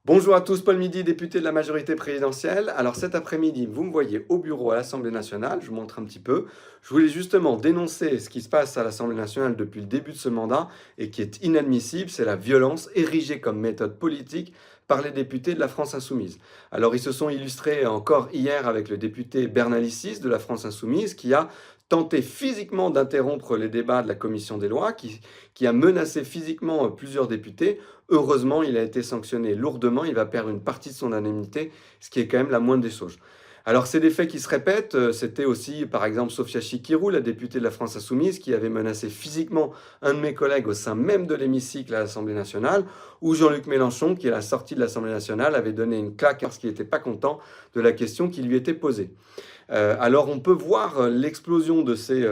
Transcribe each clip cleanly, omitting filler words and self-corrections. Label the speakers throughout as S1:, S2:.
S1: Bonjour à tous, Paul Midi, député de la majorité présidentielle. Alors cet après-midi, vous me voyez au bureau à l'Assemblée nationale, je vous montre un petit peu. Je voulais justement dénoncer ce qui se passe à l'Assemblée nationale depuis le début de ce mandat et qui est inadmissible, c'est la violence érigée comme méthode politique par les députés de la France insoumise. Alors ils se sont illustrés encore hier avec le député Bernalicis de la France insoumise qui a tenté physiquement d'interrompre les débats de la commission des lois, qui a menacé physiquement plusieurs députés. Heureusement, il a été sanctionné lourdement, il va perdre une partie de son indemnité, ce qui est quand même la moindre des choses. Alors, c'est des faits qui se répètent. C'était aussi, par exemple, Sophia Chikirou, la députée de la France Insoumise, qui avait menacé physiquement un de mes collègues au sein même de l'hémicycle à l'Assemblée nationale, ou Jean-Luc Mélenchon, qui à la sortie de l'Assemblée nationale avait donné une claque parce qu'il n'était pas content de la question qui lui était posée. Alors on peut voir l'explosion de ces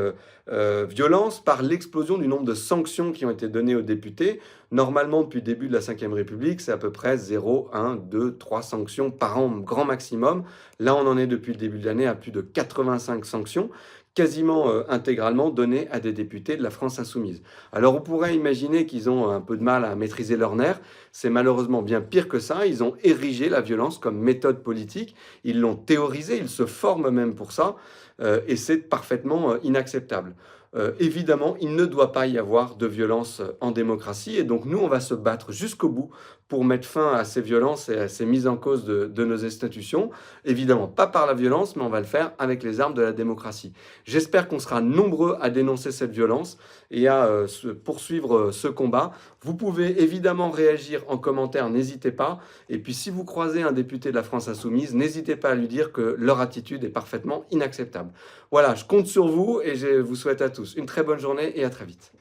S1: violences par l'explosion du nombre de sanctions qui ont été données aux députés. Normalement, depuis le début de la Ve République, c'est à peu près 0, 1, 2, 3 sanctions par an, grand maximum. Là, on en est depuis le début de l'année à plus de 85 sanctions, quasiment intégralement données à des députés de la France insoumise. Alors on pourrait imaginer qu'ils ont un peu de mal à maîtriser leurs nerfs. C'est malheureusement bien pire que ça. Ils ont érigé la violence comme méthode politique. Ils l'ont théorisé, ils se forment même pour ça, et c'est parfaitement inacceptable. Évidemment, il ne doit pas y avoir de violence en démocratie, et donc nous, on va se battre jusqu'au bout pour mettre fin à ces violences et à ces mises en cause de nos institutions. Évidemment, pas par la violence, mais on va le faire avec les armes de la démocratie. J'espère qu'on sera nombreux à dénoncer cette violence et à poursuivre ce combat. Vous pouvez évidemment réagir en commentaire, n'hésitez pas. Et puis si vous croisez un député de la France insoumise, n'hésitez pas à lui dire que leur attitude est parfaitement inacceptable. Voilà, je compte sur vous et je vous souhaite à tous une très bonne journée et à très vite.